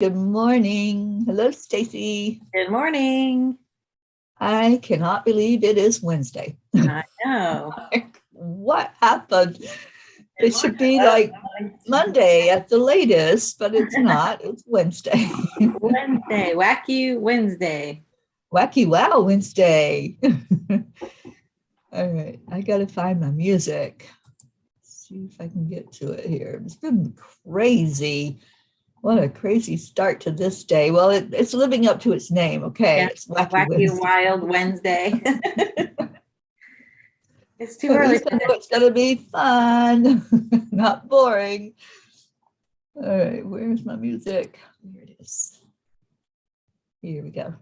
Good morning. Hello, Stacy. Good morning. I cannot believe it is Wednesday. I know. What happened? It should be like Monday at the latest, but it's not. It's Wednesday. Wednesday, wacky Wednesday. Wacky wow Wednesday. All right, I got to find my music. See if I can get to it here. It's been crazy. What a crazy start to this day. Well, it's living up to its name, okay? Yeah, It's Wacky Wednesday. Wild Wednesday. It's too At early. least I know it's going to be fun, not boring. All right, where's my music? Here it is. Here we go.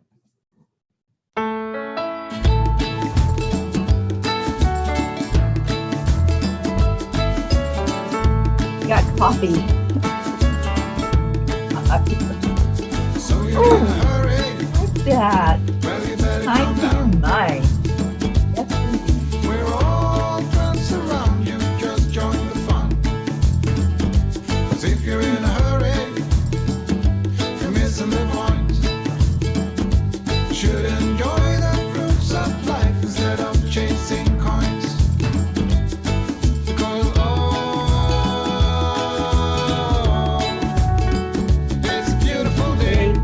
Got coffee. What's that? Time to your mind. Yes, indeed. We're all friends around you, just join the fun. 'Cause if you're in a hurry, you're missing the point. You should enjoy the fruits of life instead of chasing coins. Because it's a beautiful day.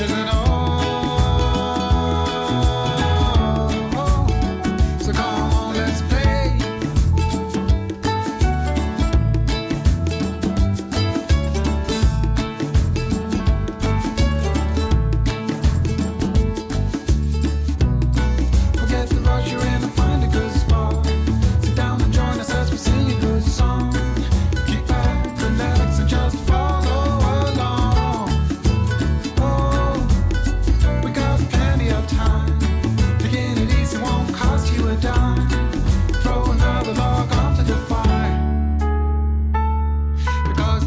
Isn't it so come on, let's play. Forget the rush you're in and find a good spot. Sit down and join us as we sing a good song. Keep back, relax, and just follow along. Oh, we got plenty of time. Taking it easy won't cost you a dime. Throw another log onto the fire. Because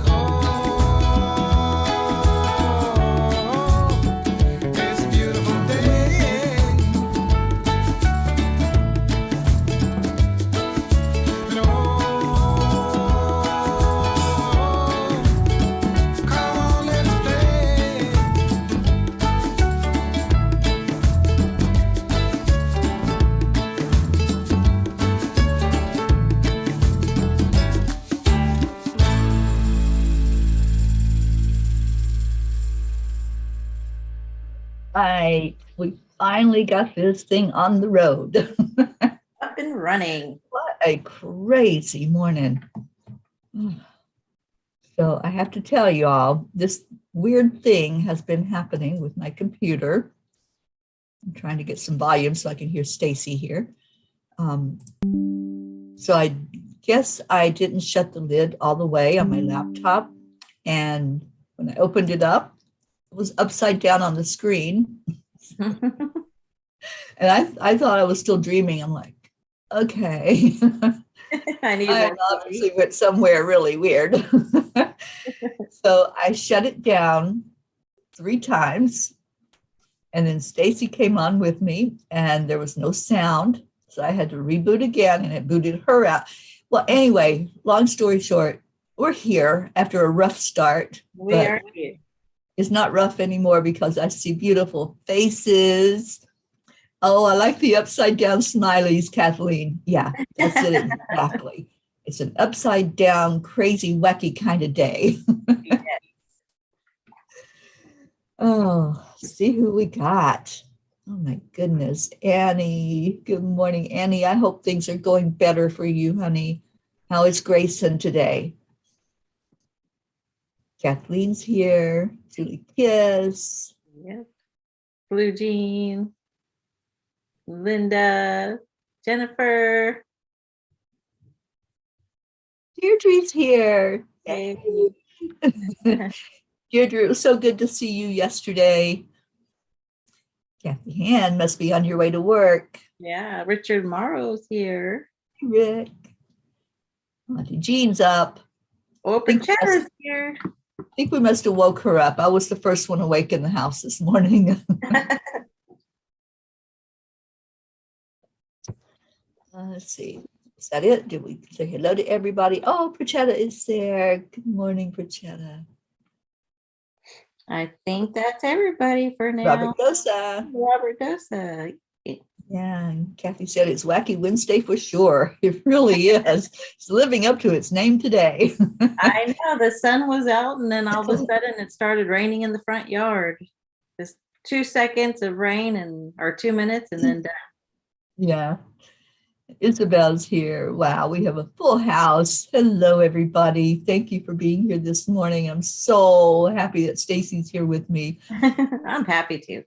it's a beautiful day. And come on, let's play. We finally got this thing on the road. Up and running. What a crazy morning. So I have to tell you all, this weird thing has been happening with my computer. I'm trying to get some volume so I can hear Stacy here. So I guess I didn't shut the lid all the way on my laptop. And when I opened it up, it was upside down on the screen. And I thought I was still dreaming. I'm like, okay. I need I more obviously went somewhere really weird. So I shut it down 3 times. And then Stacy came on with me and there was no sound. So I had to reboot again and it booted her out. Well, anyway, long story short, we're here after a rough start. We but are here. It's not rough anymore because I see beautiful faces. Oh, I like the upside down smileys, Kathleen. Yeah, that's it exactly. It's an upside down, crazy, wacky kind of day. Oh, see who we got. Oh my goodness, Annie. Good morning, Annie. I hope things are going better for you, honey. How is Grayson today? Kathleen's here. Julie Kiss. Yep. Blue Jean. Linda. Jennifer. Deirdre's here. Hey. Deirdre, it was so good to see you yesterday. Kathy Hand must be on your way to work. Yeah, Richard Morrow's here. Rick. Auntie Jean's up. Open Chatter's here. I think we must have woke her up. I was the first one awake in the house this morning. Let's see. Is that it? Did we say hello to everybody? Oh, Prachetta is there. Good morning, Prachetta. I think that's everybody for now. Robert Dosa. Robert Dosa. Yeah, and Kathy said it's Wacky Wednesday for sure. It really is. It's living up to its name today. I know the sun was out and then all of a sudden it started raining in the front yard. Just 2 seconds of rain or 2 minutes and then done. Yeah. Isabel's here. Wow, we have a full house. Hello, everybody. Thank you for being here this morning. I'm so happy that Stacy's here with me. I'm happy to.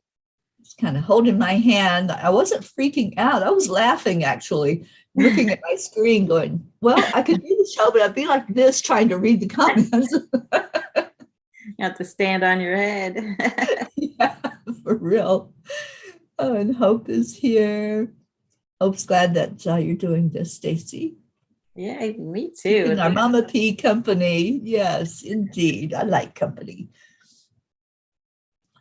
Just kind of holding my hand. I wasn't freaking out. I was laughing, actually, looking at my screen going, well, I could do the show, but I'd be like this trying to read the comments. You have to stand on your head. Yeah, for real. Oh, and Hope is here. Hope's glad that you're doing this, Stacy. Yeah, me too. In our Mama P company. Yes, indeed. I like company.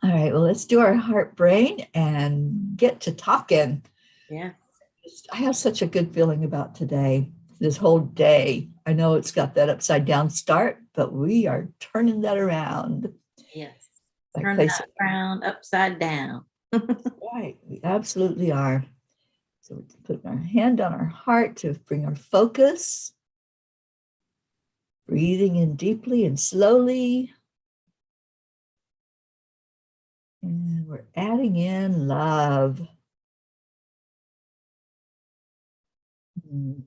All right, well, let's do our heart brain and get to talking. Yeah. I have such a good feeling about today, this whole day. I know it's got that upside down start, but we are turning that around. Yes. By Turn placing- that around upside down. Right, we absolutely are. So we're putting our hand on our heart to bring our focus. Breathing in deeply and slowly. And we're adding in love. Mm.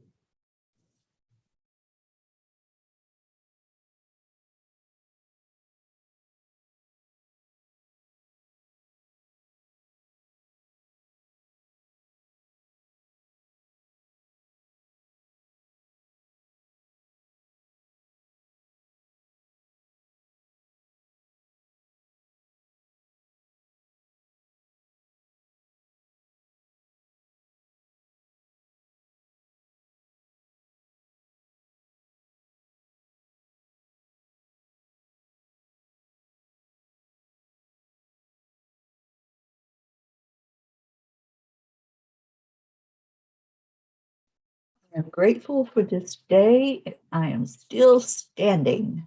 I'm grateful for this day. I am still standing.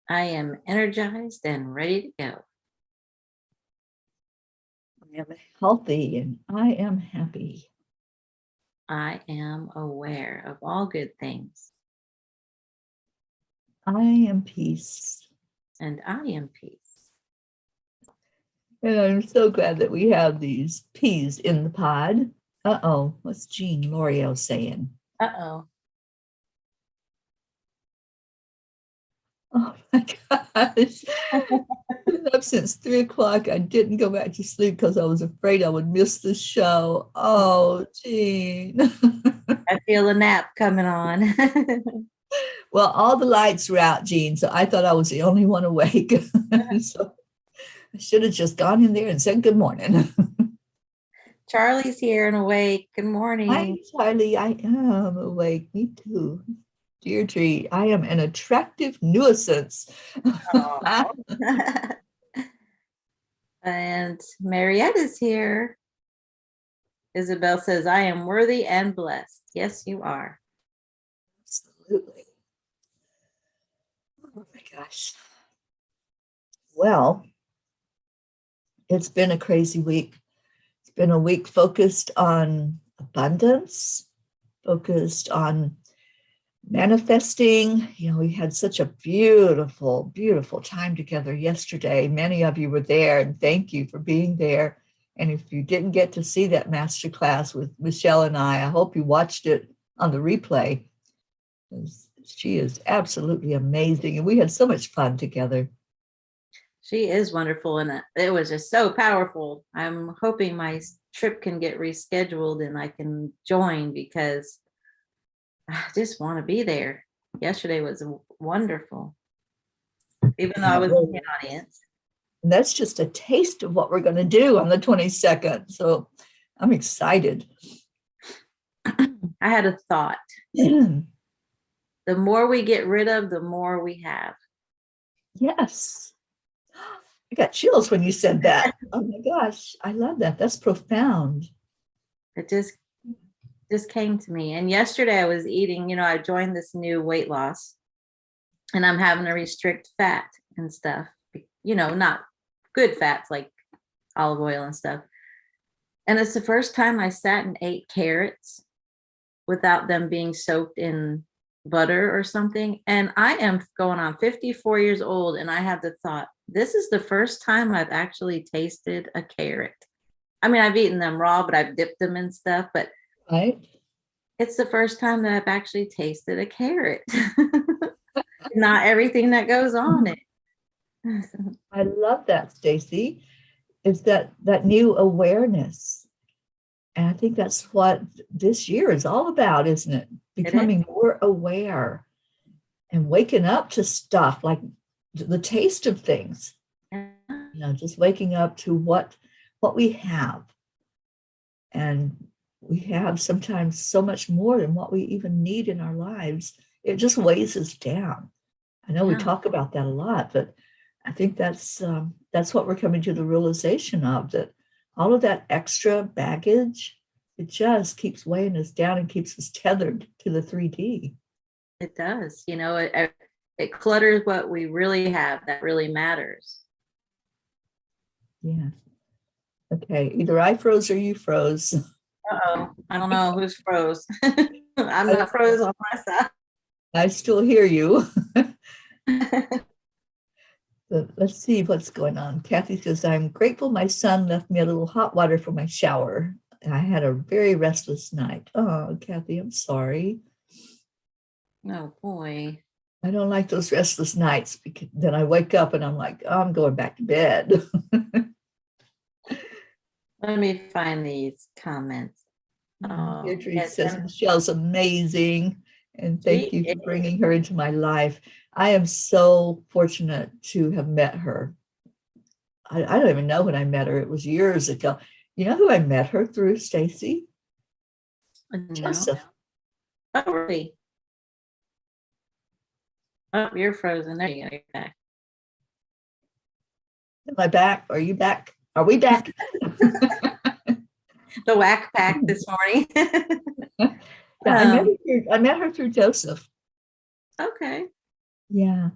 I am energized and ready to go. I am healthy and I am happy. I am aware of all good things. I am peace. And I am peace. And I'm so glad that we have these peas in the pod. Uh-oh, what's Jean L'Oreal saying? Uh-oh. Oh my gosh. I've been up since 3 o'clock. I didn't go back to sleep because I was afraid I would miss the show. Oh, Jean. I feel a nap coming on. Well, all the lights were out, Jean, so I thought I was the only one awake. So I should have just gone in there and said good morning. Charlie's here and awake. Good morning. Hi, Charlie. I am awake. Me too. Dear tree, I am an attractive nuisance. Aw. And Marietta's here. Isabel says, I am worthy and blessed. Yes, you are. Absolutely. Oh my gosh. Well, it's been a crazy week. It's been a week focused on abundance, focused on manifesting. You know, we had such a beautiful, beautiful time together yesterday. Many of you were there, and thank you for being there. And if you didn't get to see that masterclass with Michelle and I hope you watched it on the replay. She is absolutely amazing, and we had so much fun together. She is wonderful, and it was just so powerful. I'm hoping my trip can get rescheduled and I can join because I just want to be there. Yesterday was wonderful, even though I was in the audience. And that's just a taste of what we're going to do on the 22nd. So I'm excited. I had a thought. The more we get rid of, the more we have. Yes. I got chills when you said that. Oh my gosh. I love that. That's profound. It just just came to me. And yesterday I was eating, I joined this new weight loss and I'm having to restrict fat and stuff, not good fats like olive oil and stuff. And it's the first time I sat and ate carrots without them being soaked in butter or something. And I am going on 54 years old. And I had the thought, this is the first time I've actually tasted a carrot. I mean, I've eaten them raw, but I've dipped them in stuff, but Right. it's the first time that I've actually tasted a carrot. Not everything that goes on it. I love that, Stacy. It's that new awareness. And I think that's what this year is all about, isn't it? Becoming more aware and waking up to stuff like the taste of things. Just waking up to what we have. And we have sometimes so much more than what we even need in our lives. It just weighs us down. I know we talk about that a lot, but I think that's what we're coming to the realization of, that all of that extra baggage, it just keeps weighing us down and keeps us tethered to the 3D. It does. It clutters what we really have that really matters. Yeah. Okay. Either I froze or you froze. Uh-oh. I don't know who's froze. I'm not froze on my side. I still hear you. But let's see what's going on. Kathy says, I'm grateful my son left me a little hot water for my shower. I had a very restless night. Oh, Kathy, I'm sorry. Oh, boy. I don't like those restless nights, because then I wake up and I'm like, oh, I'm going back to bed. Let me find these comments. Deirdre Yes, says, Michelle's amazing. And thank you for bringing her into my life. I am so fortunate to have met her. I don't even know when I met her. It was years ago. You know who I met her through, Stacy? No. Joseph. Oh, really? Oh, you're frozen. There you go. You're back. Am I back? Are you back? Are we back? The whack pack this morning. Yeah, I met her through Joseph. Okay. Yeah.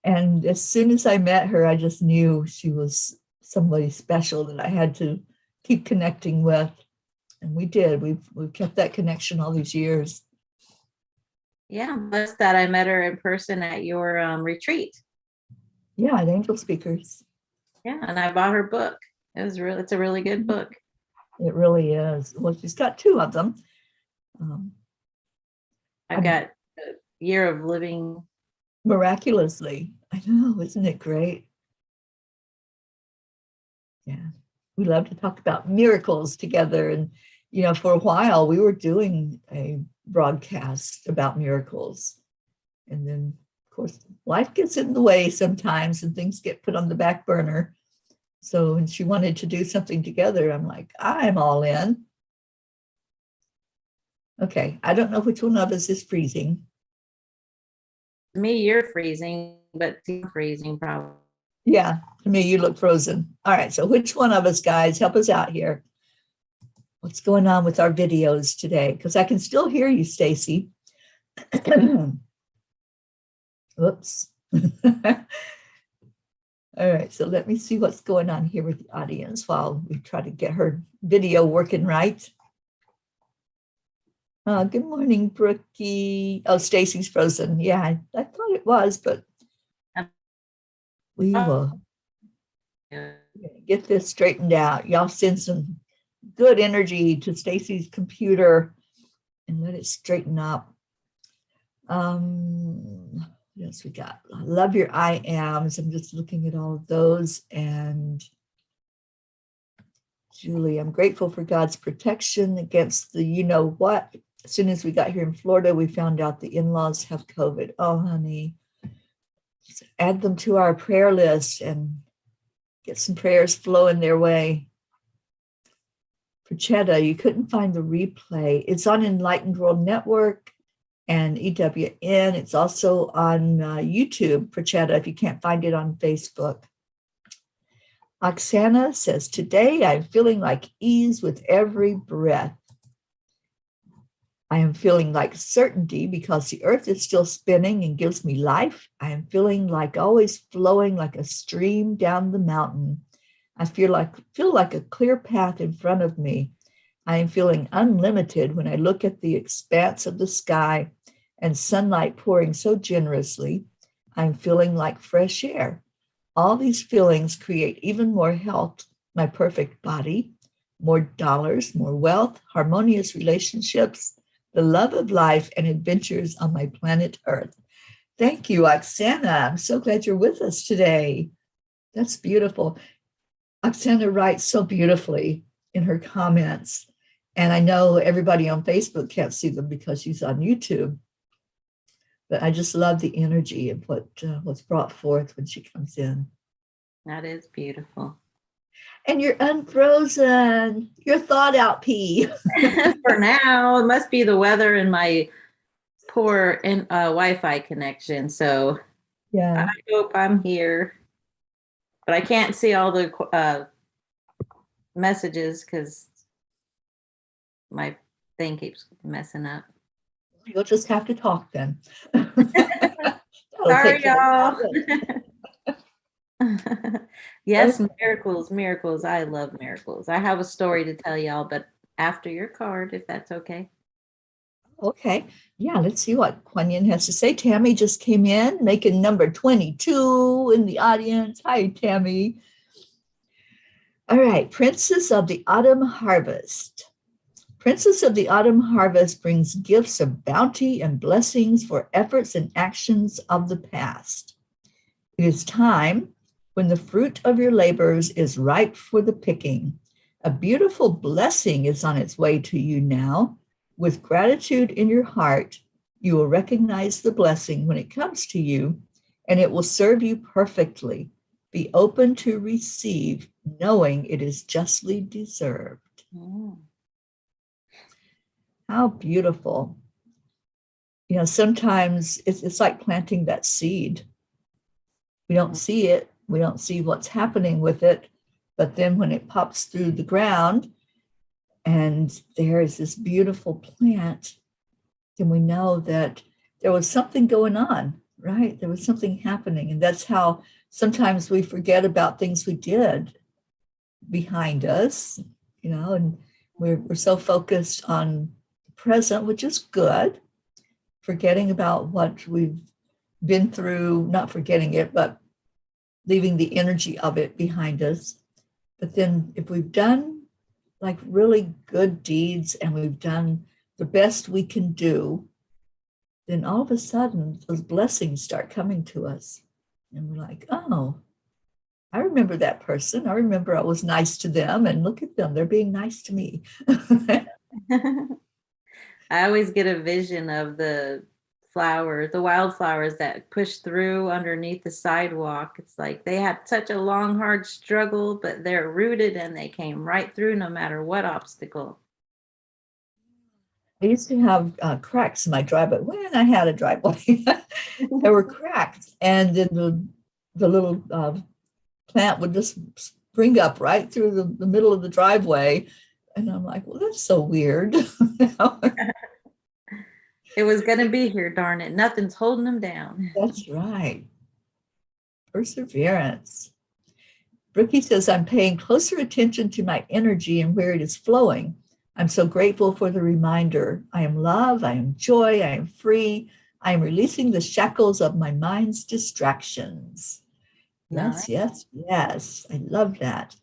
And as soon as I met her, I just knew she was somebody special that I had to keep connecting with. And we did. We've kept that connection all these years. Yeah, I'm blessed that I met her in person at your retreat. Yeah, at Angel Speakers. Yeah, and I bought her book. It's a really good book. It really is. Well, she's got two of them. I've got a Year of Living. Miraculously. I know, isn't it great? Yeah. We love to talk about miracles together. And, for a while we were doing a broadcast about miracles. And then, of course, life gets in the way sometimes and things get put on the back burner. So when she wanted to do something together, I'm like, I'm all in. Okay, I don't know which one of us is freezing. To me, you're freezing, but I'm freezing probably. Yeah, to me, you look frozen. All right, so which one of us, guys, help us out here. What's going on with our videos today? Because I can still hear you, Stacy. Whoops. All right, so let me see what's going on here with the audience while we try to get her video working right. Good morning, Brookie. Oh, Stacy's frozen. Yeah, I thought it was, but we will get this straightened out. Y'all send some good energy to Stacy's computer and let it straighten up. What else we got? I love your I ams. I'm just looking at all of those. And Julie, I'm grateful for God's protection against the what. As soon as we got here in Florida, we found out the in-laws have COVID. Oh, honey, just add them to our prayer list and get some prayers flowing their way. For Chetta, you couldn't find the replay. It's on Enlightened World Network and EWN. It's also on YouTube for Chetta if you can't find it on Facebook. Oksana says, today I'm feeling like ease with every breath. I am feeling like certainty because the earth is still spinning and gives me life. I am feeling like always flowing like a stream down the mountain. I feel like a clear path in front of me. I am feeling unlimited when I look at the expanse of the sky and sunlight pouring so generously. I'm feeling like fresh air. All these feelings create even more health, my perfect body, more dollars, more wealth, harmonious relationships, the love of life, and adventures on my planet Earth. Thank you, Oksana. I'm so glad you're with us today. That's beautiful. Oksana writes so beautifully in her comments. And I know everybody on Facebook can't see them because she's on YouTube. But I just love the energy of what's brought forth when she comes in. That is beautiful. And you're unfrozen. You're thawed out, P. For now, it must be the weather and my poor Wi-Fi connection. So Yeah. I hope I'm here, but I can't see all the messages because my thing keeps messing up. You'll just have to talk then. Sorry, y'all. Yes, miracles. I love miracles. I have a story to tell y'all, but after your card, if that's okay. Okay. Yeah, let's see what Kuan Yin has to say. Tammy just came in, making number 22 in the audience. Hi, Tammy. All right. Princess of the Autumn Harvest. Princess of the Autumn Harvest brings gifts of bounty and blessings for efforts and actions of the past. It is time when the fruit of your labors is ripe for the picking. A beautiful blessing is on its way to you now. With gratitude in your heart, you will recognize the blessing when it comes to you, and it will serve you perfectly. Be open to receive, knowing it is justly deserved. Mm. How beautiful. You know, sometimes it's like planting that seed. We don't see it. We don't see what's happening with it. But then when it pops through the ground and there is this beautiful plant, then we know that there was something going on, right? There was something happening. And that's how sometimes we forget about things we did behind us, you know, and we're so focused on the present, which is good, forgetting about what we've been through, not forgetting it, but leaving the energy of it behind us. But then if we've done like really good deeds and we've done the best we can do, then all of a sudden those blessings start coming to us. And we're like, oh, I remember that person. I remember I was nice to them, and look at them. They're being nice to me. I always get a vision of the wildflowers that push through underneath the sidewalk. It's like they had such a long, hard struggle, but they're rooted and they came right through no matter what obstacle. I used to have cracks in my driveway. When I had a driveway, there were cracks, and then the little plant would just spring up right through the middle of the driveway. And I'm like, well, that's so weird. It was going to be here, darn it. Nothing's holding them down. That's right. Perseverance. Brookie says, I'm paying closer attention to my energy and where it is flowing. I'm so grateful for the reminder. I am love, I am joy, I am free. I am releasing the shackles of my mind's distractions. Nice. Yes. I love that.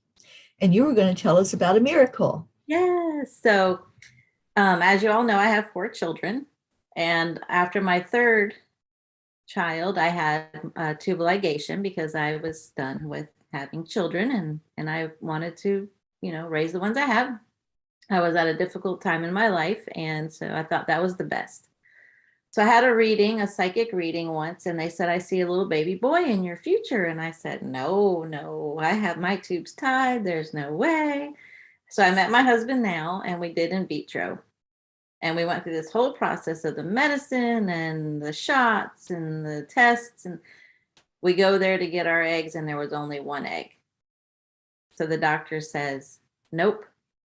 And you were going to tell us about a miracle. Yes. So, as you all know, I have 4 children. And after my 3rd child, I had tubal ligation because I was done with having children and I wanted to, raise the ones I have. I was at a difficult time in my life. And so I thought that was the best. So I had a psychic reading once, and they said, I see a little baby boy in your future. And I said, no, I have my tubes tied. There's no way. So I met my husband now, and we did in vitro. And we went through this whole process of the medicine and the shots and the tests. And we go there to get our eggs, and there was only 1 egg. So the doctor says, nope,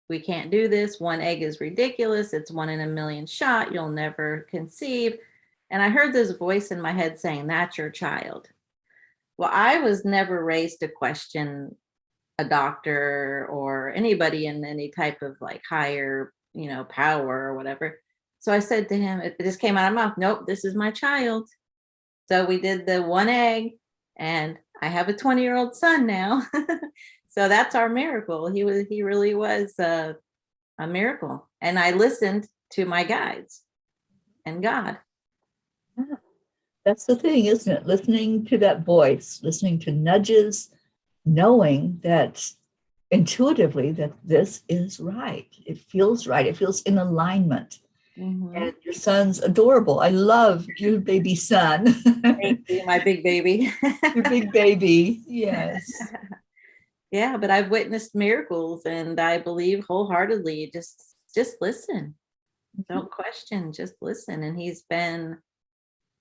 we can't do this. One egg is ridiculous. It's 1 in a million shot. You'll never conceive. And I heard this voice in my head saying, that's your child. Well, I was never raised to question a doctor or anybody in any type of like higher, power or whatever. So I said to him, it just came out of my mouth, nope, this is my child. So we did the 1 egg, and I have a 20-year-old son now. So that's our miracle. He really was a miracle. And I listened to my guides and God. That's the thing, isn't it? Listening to that voice, listening to nudges, knowing that intuitively that this is right. It feels right. It feels in alignment. Mm-hmm. And your son's adorable. I love your baby son. Thank you, my big baby. Your big baby. Yes. Yeah, but I've witnessed miracles, and I believe wholeheartedly, just listen. Don't question, just listen. And he's been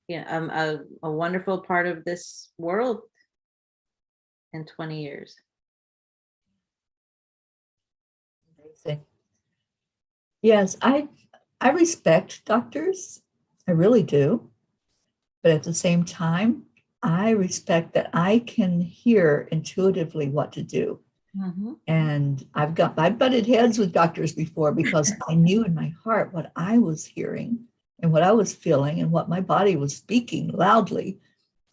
a wonderful part of this world in 20 years. Amazing. Yes, I respect doctors. I really do. But at the same time, I respect that I can hear intuitively what to do. Mm-hmm. And I butted heads with doctors before because I knew in my heart what I was hearing and what I was feeling and what my body was speaking loudly.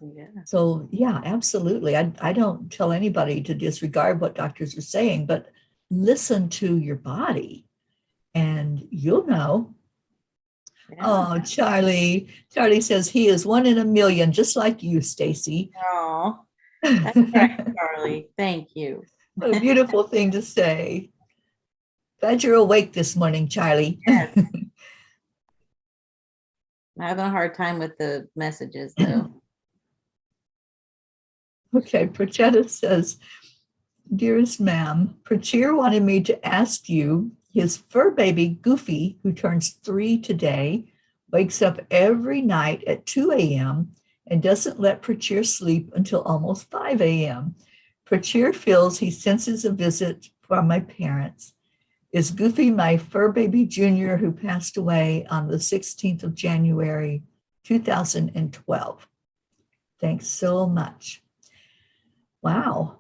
Yeah. So yeah, absolutely. I don't tell anybody to disregard what doctors are saying, but listen to your body and you'll know. Yeah. Oh, Charlie says he is 1 in a million, just like you, Stacy. Oh, that's right, Charlie. Thank you. What a beautiful thing to say. Glad you're awake this morning, Charlie. Yes. I'm having a hard time with the messages, though. Okay, Prachetta says, dearest ma'am, Prachir wanted me to ask you, his fur baby, Goofy, who turns 3 today, wakes up every night at 2 a.m. and doesn't let Prachir sleep until almost 5 a.m. Prachir feels he senses a visit from my parents. Is Goofy my fur baby junior who passed away on the 16th of January, 2012? Thanks so much. Wow.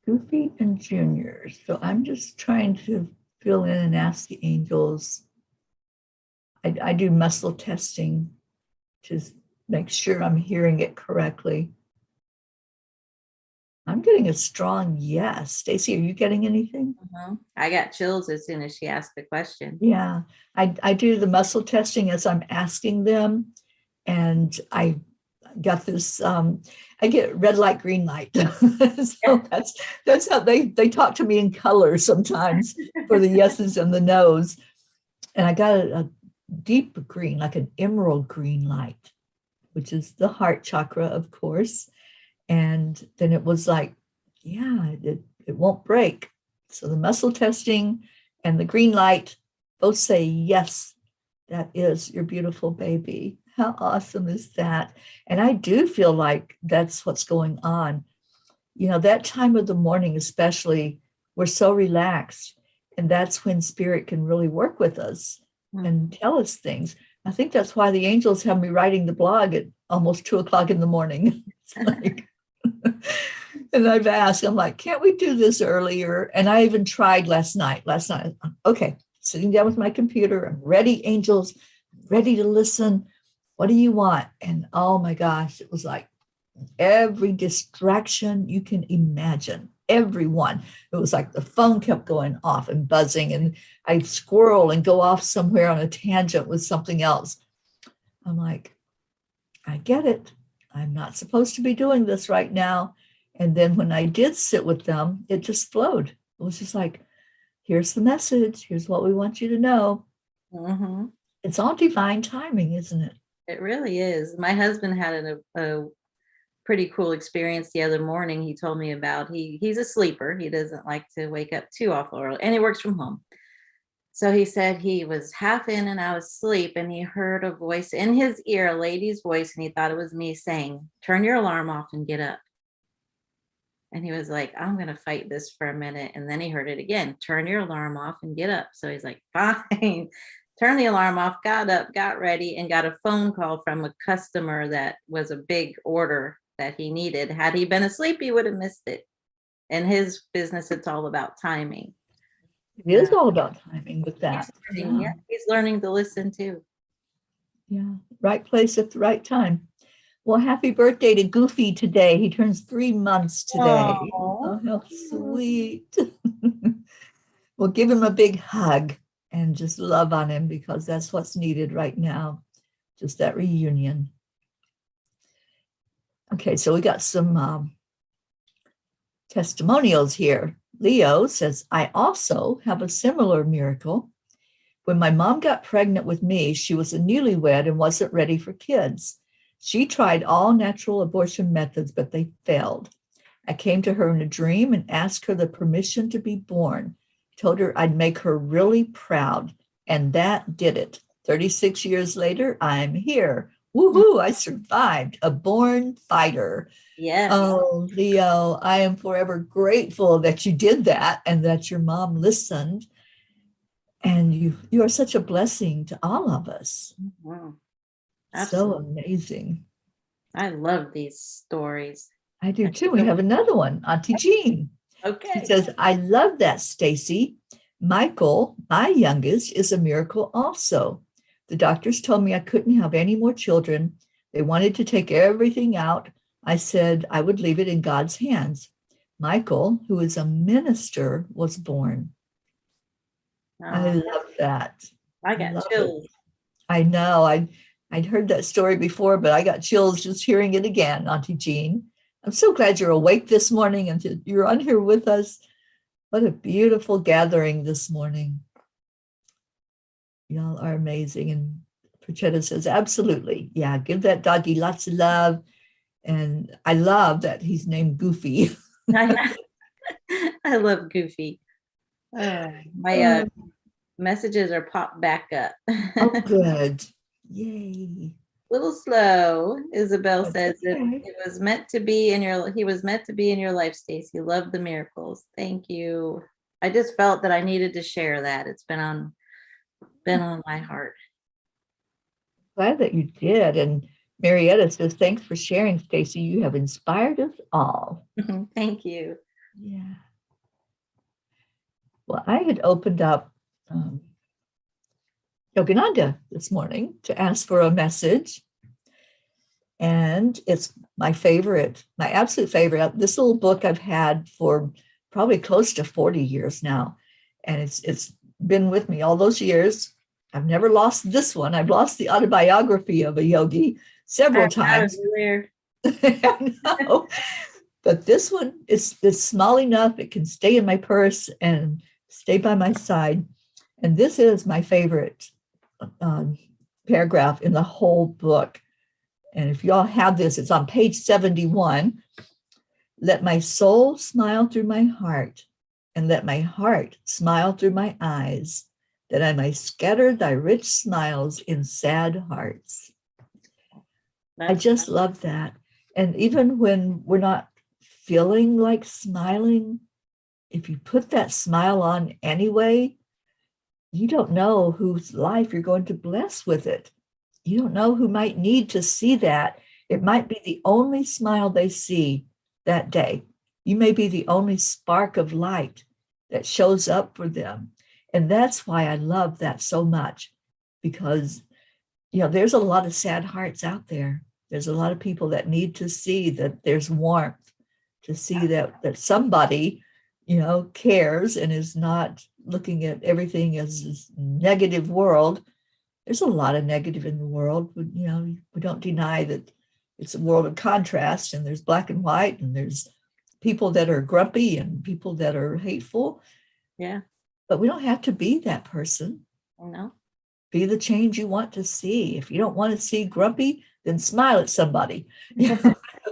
Goofy and juniors. So I'm just trying to fill in and ask the angels. I do muscle testing to make sure I'm hearing it correctly. I'm getting a strong yes. Stacy, are you getting anything? Mm-hmm. I got chills as soon as she asked the question. Yeah, I do the muscle testing as I'm asking them. And I got this, I get red light, green light. So that's how they talk to me in color sometimes for the yeses and the nos. And I got a deep green, like an emerald green light, which is the heart chakra, of course. And then it was like, yeah, it won't break. So the muscle testing and the green light both say, yes, that is your beautiful baby. How awesome is that? And I do feel like that's what's going on. That time of the morning, especially, we're so relaxed. And that's when spirit can really work with us and tell us things. I think that's why the angels have me writing the blog at almost 2 o'clock in the morning. It's like, and I've asked, I'm like, can't we do this earlier? And I even tried last night. Okay, sitting down with my computer. I'm ready, angels, ready to listen. What do you want? And oh my gosh, it was like every distraction you can imagine. Everyone. It was like the phone kept going off and buzzing, and I'd squirrel and go off somewhere on a tangent with something else. I'm like, I get it. I'm not supposed to be doing this right now. And then when I did sit with them, it just flowed. It was just like, here's the message. Here's what we want you to know. Mm-hmm. It's all divine timing, isn't it? It really is. My husband had a pretty cool experience the other morning. He told me about, he's a sleeper. He doesn't like to wake up too awful early, and he works from home. So he said he was half in and out of sleep, and he heard a voice in his ear, a lady's voice, and he thought it was me saying, turn your alarm off and get up. And he was like, I'm going to fight this for a minute. And then he heard it again. Turn your alarm off and get up. So he's like, fine. Turn the alarm off, got up, got ready, and got a phone call from a customer that was a big order that he needed. Had he been asleep, he would have missed it. In his business, it's all about timing. It is all about timing with that. He's learning to listen too. Yeah, right place at the right time. Well, happy birthday to Goofy today. He turns 3 months today. Oh, how sweet. We'll give him a big hug and just love on him, because that's what's needed right now. Just that reunion. Okay, so we got some testimonials here. Leo says, I also have a similar miracle. When my mom got pregnant with me, she was a newlywed and wasn't ready for kids. She tried all natural abortion methods, but they failed. I came to her in a dream and asked her the permission to be born. Told her I'd make her really proud, and that did it. 36 years later, I'm here. Woohoo, I survived, a born fighter. Yes. Oh, Leo, I am forever grateful that you did that and that your mom listened. And you are such a blessing to all of us. Mhm. So Absolutely. amazing. I love these stories. I do too. We have another one, Auntie Jean. Okay. She says, I love that, Stacy. Michael, my youngest, is a miracle also. The doctors told me I couldn't have any more children. They wanted to take everything out. I said I would leave it in God's hands. Michael, who is a minister, was born. I love that. I got Love chills. it. I know. I'd heard that story before, but I got chills just hearing it again, Auntie Jean. I'm so glad you're awake this morning and you're on here with us. What a beautiful gathering this morning. Y'all are amazing. And Perchetta says, absolutely. Yeah, give that doggy lots of love. And I love that he's named Goofy. I love Goofy. My messages are popped back up. Oh, good. Yay. Little slow. Isabel That's says okay. it was meant to be in your, he was meant to be in your life, Stacy. Love the miracles. Thank you. I just felt that I needed to share that. It's been on my heart. Glad that you did. And Marietta says, thanks for sharing, Stacy. You have inspired us all. Thank you. Yeah. Well, I had opened up Yogananda this morning to ask for a message. And it's my favorite, my absolute favorite. This little book I've had for probably close to 40 years now. And it's been with me all those years. I've never lost this one. I've lost the autobiography of a yogi several times. I know. But this one is small enough. It can stay in my purse and stay by my side. And this is my favorite paragraph in the whole book. And if y'all have this, it's on page 71. Let my soul smile through my heart, and let my heart smile through my eyes, that I may scatter thy rich smiles in sad hearts. I just love that. And even when we're not feeling like smiling, if you put that smile on anyway, you don't know whose life you're going to bless with it. You don't know who might need to see that. It might be the only smile they see that day. You may be the only spark of light that shows up for them. And that's why I love that so much, because, there's a lot of sad hearts out there. There's a lot of people that need to see that there's warmth, to see that somebody, cares and is not looking at everything as this negative world. There's a lot of negative in the world, but, we don't deny that it's a world of contrast, and there's black and white, and there's people that are grumpy and people that are hateful. Yeah. But we don't have to be that person. No. Be the change you want to see. If you don't want to see grumpy, then smile at somebody. Let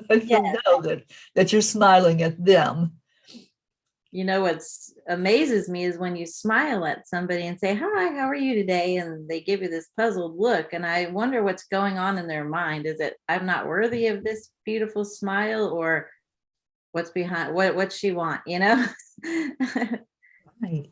them know that you're smiling at them. What amazes me is when you smile at somebody and say, hi, how are you today? And they give you this puzzled look. And I wonder what's going on in their mind. Is it, I'm not worthy of this beautiful smile? Or what's behind, what's she want, you know? Right.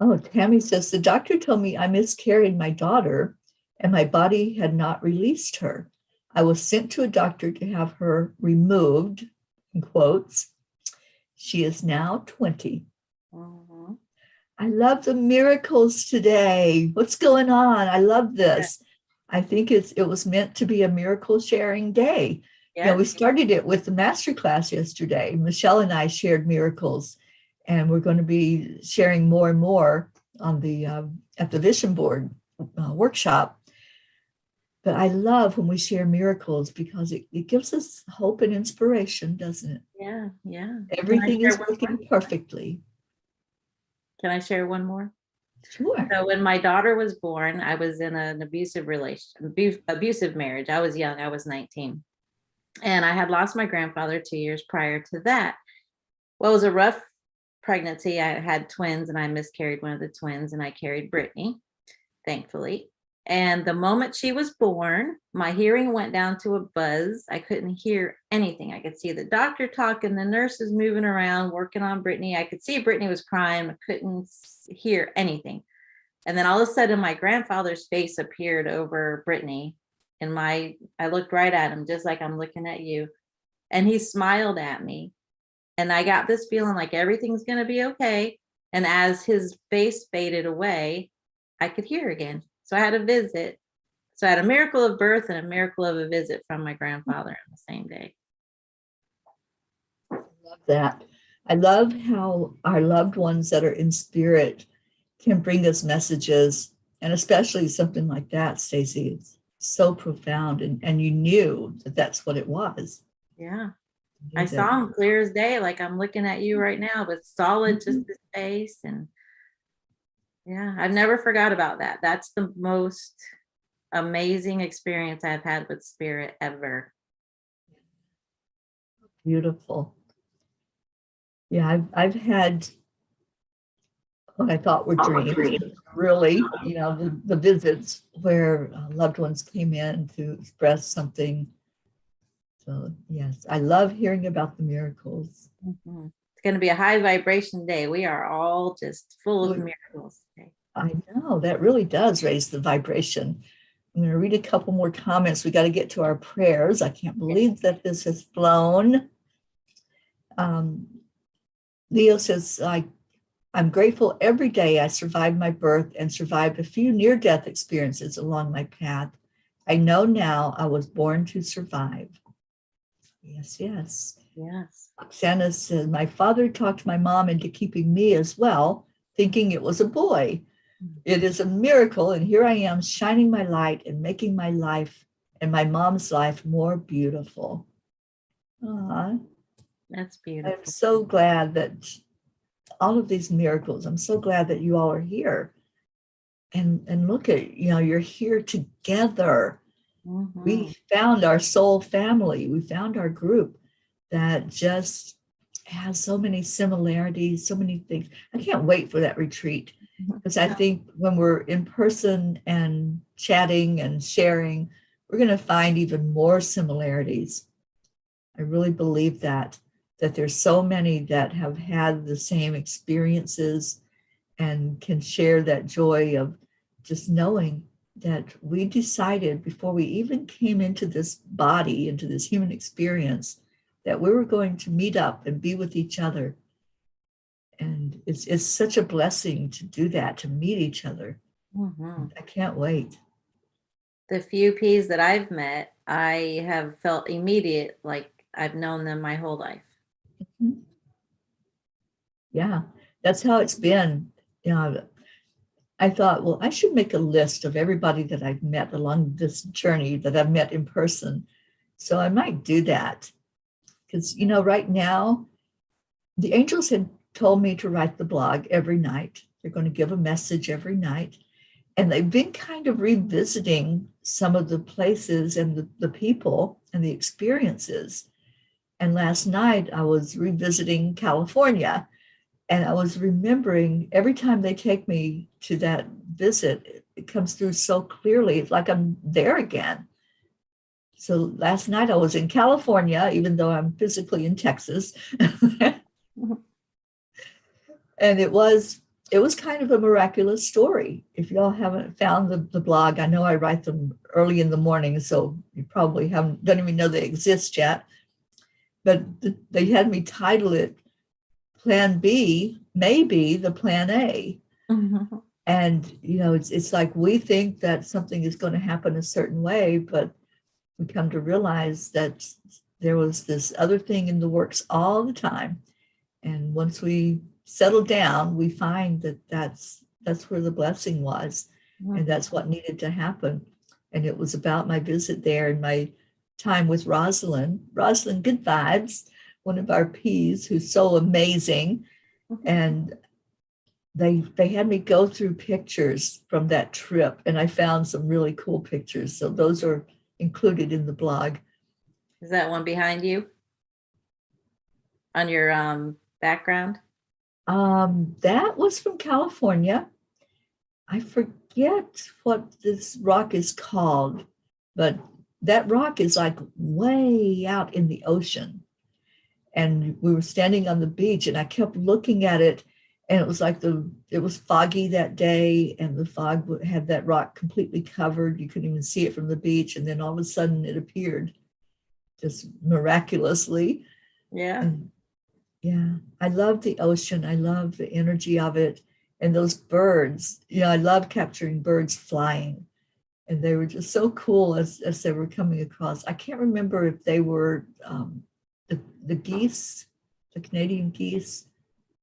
Oh, Tammy says, the doctor told me I miscarried my daughter and my body had not released her. I was sent to a doctor to have her removed, in quotes. She is now 20. Mhm. I love the miracles today. What's going on? I love this. I think it was meant to be a miracle sharing day. You know, we Yes. started it with the masterclass yesterday. Michelle and I shared miracles, and we're going to be sharing more and more on the at the vision board workshop. But I love when we share miracles because it gives us hope and inspiration, doesn't it? Yeah. Yeah. Everything share is one working perfectly. Can I share one more? Sure. So when my daughter was born, I was in an abusive marriage. I was young. I was 19. And I had lost my grandfather 2 years prior to that. Well, it was a rough pregnancy. I had twins and I miscarried one of the twins and I carried Brittany, thankfully. And the moment she was born, my hearing went down to a buzz. I couldn't hear anything. I could see the doctor talking, the nurses moving around, working on Brittany. I could see Brittany was crying. I couldn't hear anything. And then all of a sudden, my grandfather's face appeared over Brittany. And I looked right at him, just like I'm looking at you. And he smiled at me. And I got this feeling like everything's going to be okay. And as his face faded away, I could hear again. So I had a visit. So I had a miracle of birth and a miracle of a visit from my grandfather on the same day. I love that. I love how our loved ones that are in spirit can bring us messages, and especially something like that, Stacey. It's so profound, and you knew that that's what it was. Yeah. You I knew saw that. him clear as day, like I'm looking at you right now, but solid, just his face. And yeah, I've never forgot about that. That's the most amazing experience I've had with spirit ever. Beautiful. Yeah, I've had what I thought were dreams. Really, you know, the visits where loved ones came in to express something. So yes, I love hearing about the miracles. Mhm. It's going to be a high vibration day. We are all just full of Well, miracles today. I know that really does raise the vibration. I'm going to read a couple more comments. We got to get to our prayers. I can't believe that this has flown. Leo says, I'm grateful every day I survived my birth and survived a few near-death experiences along my path. I know now I was born to survive. Yes, yes. Yes. Oksana said, my father talked my mom into keeping me as well, thinking it was a boy. It is a miracle, and here I am shining my light and making my life and my mom's life more beautiful. Aww. That's beautiful. I'm so glad that all of these miracles, I'm so glad that you all are here. And look at, you know, you're here together. Mhm. We found our soul family. We found our group that just has so many similarities, so many things. I can't wait for that retreat, because I think when we're in person and chatting and sharing, we're going to find even more similarities. I really believe that there's so many that have had the same experiences and can share that joy of just knowing that we decided before we even came into this body, into this human experience, that we were going to meet up and be with each other. And it's such a blessing to do that, to meet each other. Mhm. I can't wait. The few P's that I've met, I have felt immediate, like I've known them my whole life. Yeah, that's how it's been. You know, I thought, well, I should make a list of everybody that I've met along this journey that I've met in person. So I might do that. Because, you know, right now, the angels had told me to write the blog every night. They're going to give a message every night. And they've been kind of revisiting some of the places and the people and the experiences. And last night I was revisiting California, and I was remembering every time they take me to that visit, it comes through so clearly. It's like I'm there again. So last night I was in California, even though I'm physically in Texas. And it was kind of a miraculous story. If y'all haven't found the blog, I know I write them early in the morning, so you probably don't even know they exist yet. But they had me title it Plan B, maybe the Plan A. And it's like we think that something is going to happen a certain way, but we come to realize that there was this other thing in the works all the time. And once we settle down, we find that that's where the blessing was, and that's what needed to happen. And it was about my visit there and my time with Rosalind, good vibes, one of our P's who's so amazing. And they had me go through pictures from that trip, and I found some really cool pictures. So those are included in the blog. Is that one behind you on your background? That was from California. I forget what this rock is called, but that rock is like way out in the ocean. And we were standing on the beach, and I kept looking at it, and it was like it was foggy that day, and the fog had that rock completely covered. You couldn't even see it from the beach. And then all of a sudden it appeared just miraculously. Yeah. And yeah, I love the ocean. I love the energy of it. And those birds, I love capturing birds flying. And they were just so cool as they were coming across. I can't remember if they were the geese, the Canadian geese,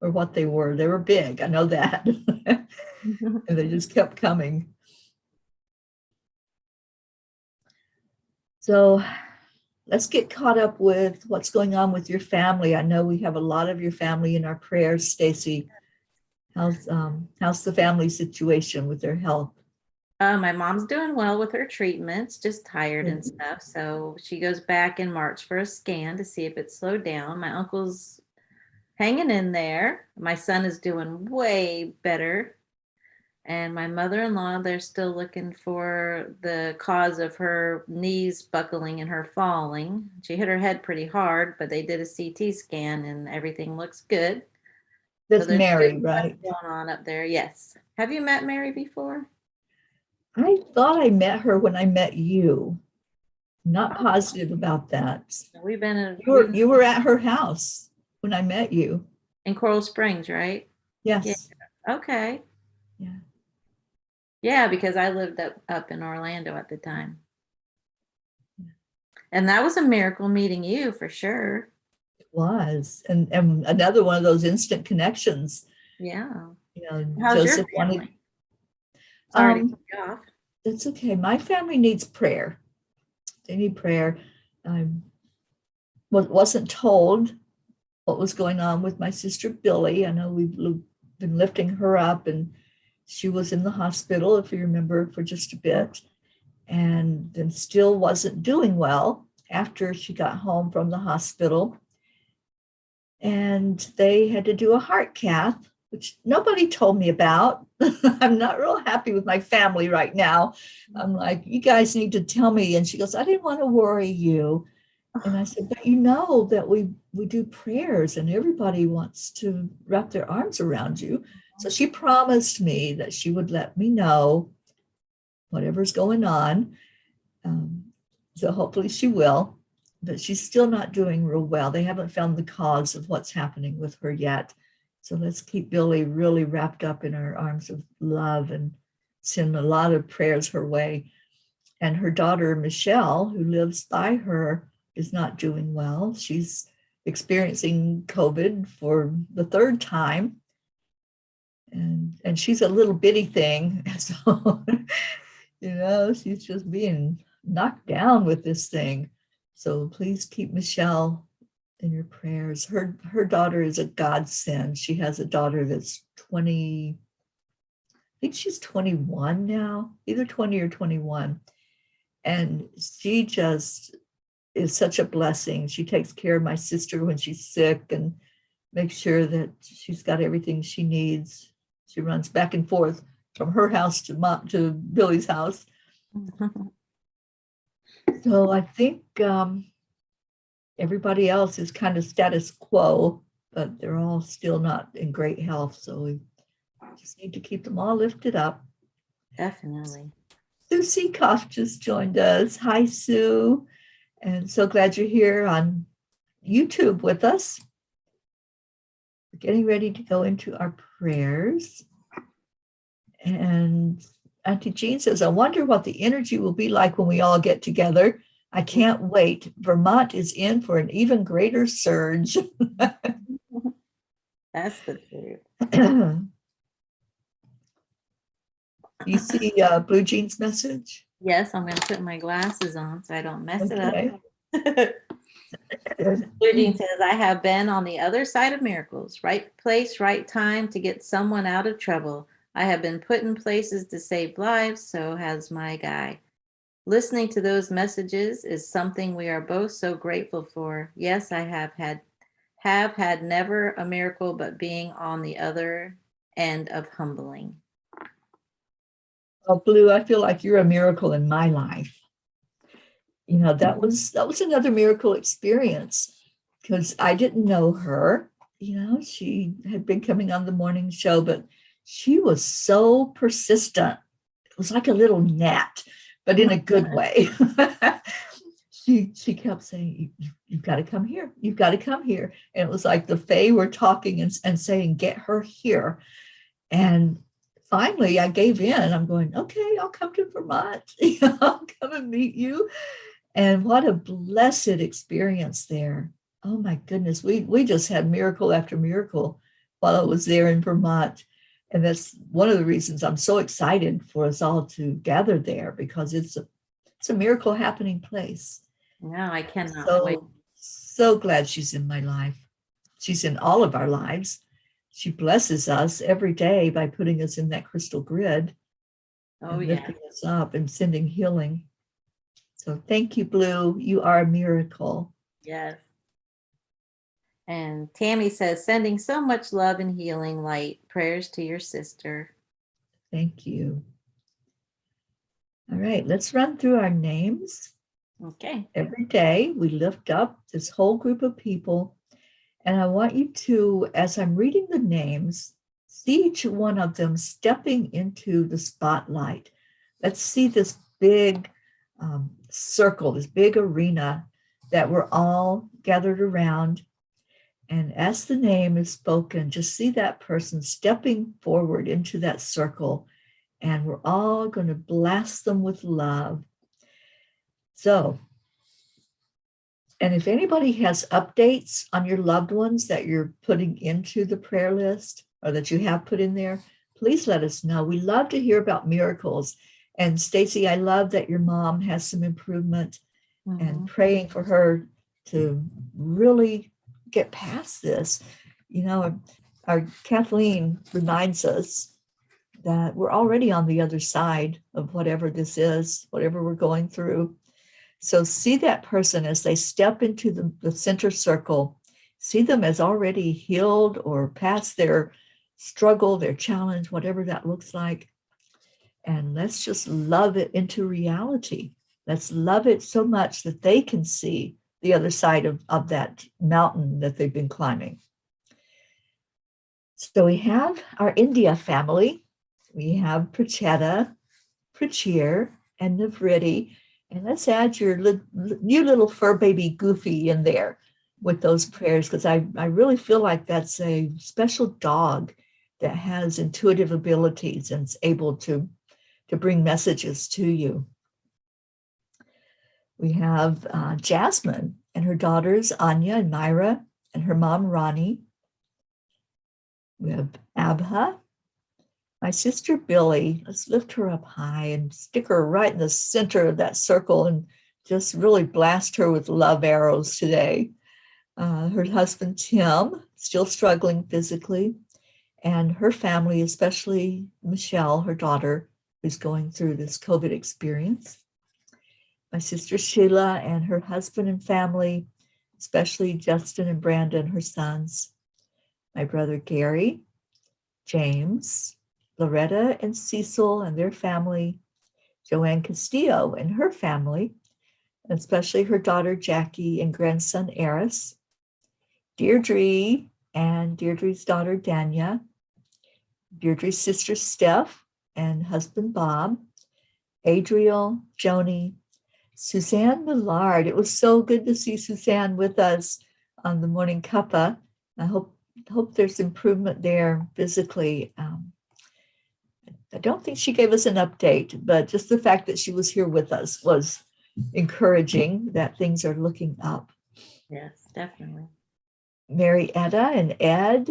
or what they were. They were big, I know that. And they just kept coming. So let's get caught up with what's going on with your family. I know we have a lot of your family in our prayers. Stacy, how's the family situation with their health? My mom's doing well with her treatments, just tired and stuff. So she goes back in March for a scan to see if it's slowed down. My uncle's hanging in there. My son is doing way better. And my mother-in-law, they're still looking for the cause of her knees buckling and her falling. She hit her head pretty hard, but they did a CT scan and everything looks good. That's So Mary, right? Going on up there, yes. Have you met Mary before? I thought I met her when I met you. Not positive about that. We've been You were at her house when I met you. in Coral Springs, right? Yes. Yeah. Okay. Yeah. Yeah, because I lived up in Orlando at the time. And that was a miracle meeting you for sure. It was. And another one of those instant connections. Yeah. How's Joseph your family? wanted. Sorry to cut you off. That's okay. My family needs prayer. They need prayer. I wasn't told what was going on with my sister Billy. I know we've been lifting her up, and she was in the hospital, if you remember, for just a bit, and then still wasn't doing well after she got home from the hospital. And they had to do a heart cath, which nobody told me about. I'm not real happy with my family right now. I'm like, you guys need to tell me. And she goes, I didn't want to worry you. And I said, but that we do prayers and everybody wants to wrap their arms around you. So she promised me that she would let me know whatever's going on. So hopefully she will, but she's still not doing real well. They haven't found the cause of what's happening with her yet. So let's keep Billy really wrapped up in our arms of love and send a lot of prayers her way. And her daughter, Michelle, who lives by her, is not doing well. She's experiencing COVID for the third time. And she's a little bitty thing. So, she's just being knocked down with this thing. So please keep Michelle in your prayers. Her daughter is a godsend. She has a daughter that's 20, I think she's 21 now, either 20 or 21. And she just is such a blessing. She takes care of my sister when she's sick and makes sure that she's got everything she needs. She runs back and forth from her house to Billy's house. So I think everybody else is kind of status quo, but they're all still not in great health. So we just need to keep them all lifted up. Definitely. Sue Seacoff just joined us. Hi, Sue. And so glad you're here on YouTube with us. We're getting ready to go into our prayers. And Auntie Jean says, I wonder what the energy will be like when we all get together. I can't wait. Vermont is in for an even greater surge. That's the truth. You see Blue Jean's message? Yes, I'm going to put my glasses on so I don't mess Okay. it up. Blue Jean says, I have been on the other side of miracles. Right place, right time to get someone out of trouble. I have been put in places to save lives, so has my guy. Listening to those messages is something we are both so grateful for. Yes, I have had never a miracle, but being on the other end of humbling. Oh, Blue, I feel like you're a miracle in my life. You know, that was another miracle experience because I didn't know her. You know, she had been coming on the morning show, but she was so persistent. It was like a little gnat, but in a good way. She kept saying, you've got to come here. You've got to come here. And it was like the Fae were talking and saying, get her here. And finally I gave in. I'm going, okay, I'll come to Vermont. I'll come and meet you. And what a blessed experience there. Oh my goodness. We just had miracle after miracle while I was there in Vermont. And that's one of the reasons I'm so excited for us all to gather there, because it's a miracle happening place. No, I cannot wait. So glad she's in my life. She's in all of our lives. She blesses us every day by putting us in that crystal grid and lifting us up and sending healing. So thank you, Blue. You are a miracle. Yes. And Tammy says, sending so much love and healing light. Prayers to your sister. Thank you. All right, let's run through our names. Okay. Every day we lift up this whole group of people. And I want you to, as I'm reading the names, see each one of them stepping into the spotlight. Let's see this big circle, this big arena that we're all gathered around. And as the name is spoken, just see that person stepping forward into that circle. And we're all going to blast them with love. So, and if anybody has updates on your loved ones that you're putting into the prayer list or that you have put in there, please let us know. We love to hear about miracles. And Stacy, I love that your mom has some improvement and praying for her to really get past this. You know, our Kathleen reminds us that we're already on the other side of whatever this is, whatever we're going through. So see that person as they step into the center circle, see them as already healed or past their struggle, their challenge, whatever that looks like. And let's just love it into reality. Let's love it so much that they can see the other side of that mountain that they've been climbing. So we have our India family. We have Prachetta, Prachir, and Navriti. And let's add your new little fur baby Goofy in there with those prayers, because I really feel like that's a special dog that has intuitive abilities and is able to bring messages to you. We have Jasmine and her daughters, Anya and Myra, and her mom, Ronnie. We have Abha, my sister, Billy. Let's lift her up high and stick her right in the center of that circle and just really blast her with love arrows today. Her husband, Tim, still struggling physically, and her family, especially Michelle, her daughter, who's going through this COVID experience. My sister Sheila and her husband and family, especially Justin and Brandon, her sons. My brother Gary, James, Loretta and Cecil and their family, Joanne Castillo and her family, especially her daughter Jackie and grandson Eris, Deirdre and Deirdre's daughter Danya, Deirdre's sister Steph and husband Bob, Adriel, Joni, Suzanne Millard. It was so good to see Suzanne with us on the Morning Cuppa. I hope there's improvement there physically. I don't think she gave us an update, but just the fact that she was here with us was encouraging that things are looking up. Yes, definitely. Marietta and Ed,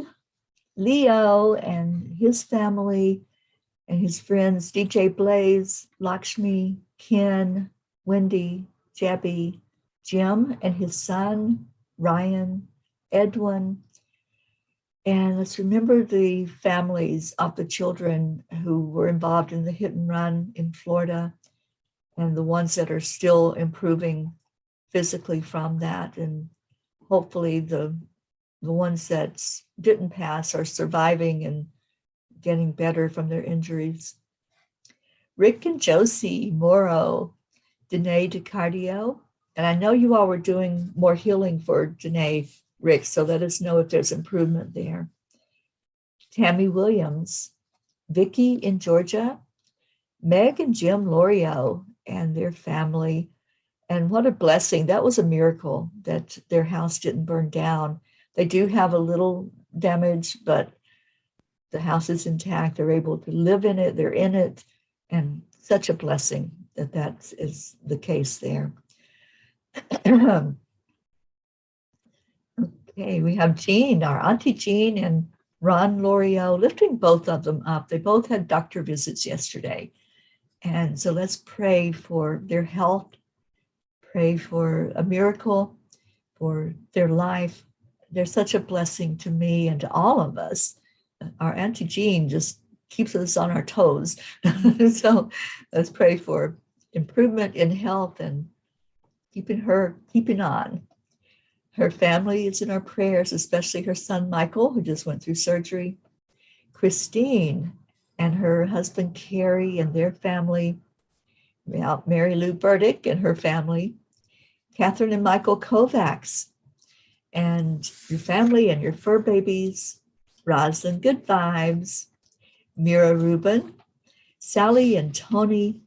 Leo and his family and his friends, DJ Blaze, Lakshmi, Ken, Wendy, Jabby, Jim and his son, Ryan, Edwin. And let's remember the families of the children who were involved in the hit and run in Florida and the ones that are still improving physically from that. And hopefully the ones that didn't pass are surviving and getting better from their injuries. Rick and Josie Morrow, Danae DiCardio. And I know you all were doing more healing for Danae, Rick, so let us know if there's improvement there. Tammy Williams, Vicky in Georgia, Meg and Jim Lorio and their family. And what a blessing. That was a miracle that their house didn't burn down. They do have a little damage, but the house is intact. They're able to live in it. They're in it. And such a blessing that is the case there. Okay, we have Jean, our Auntie Jean and Ron Lorio, lifting both of them up. They both had doctor visits yesterday. And so let's pray for their health, pray for a miracle, for their life. They're such a blessing to me and to all of us. Our Auntie Jean just keeps us on our toes. So let's pray for improvement in health and keeping on. Her family is in our prayers, especially her son, Michael, who just went through surgery. Christine and her husband, Carrie, and their family. Mary Lou Burdick and her family. Catherine and Michael Kovacs and your family and your fur babies. Roslyn Good Vibes. Mira Rubin. Sally and Tony.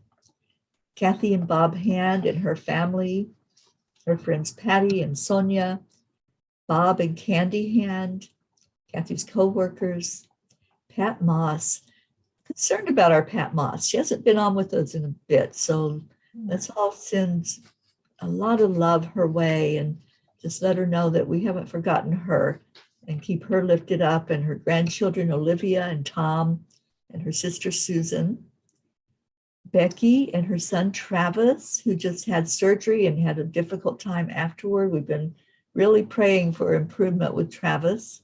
Kathy and Bob Hand and her family. Her friends Patty and Sonia, Bob and Candy Hand, Kathy's co-workers, Pat Moss. Concerned about our Pat Moss. She hasn't been on with us in a bit, so let's all send a lot of love her way and just let her know that we haven't forgotten her and keep her lifted up, and her grandchildren, Olivia and Tom, and her sister Susan. Becky and her son Travis, who just had surgery and had a difficult time afterward. We've been really praying for improvement with Travis.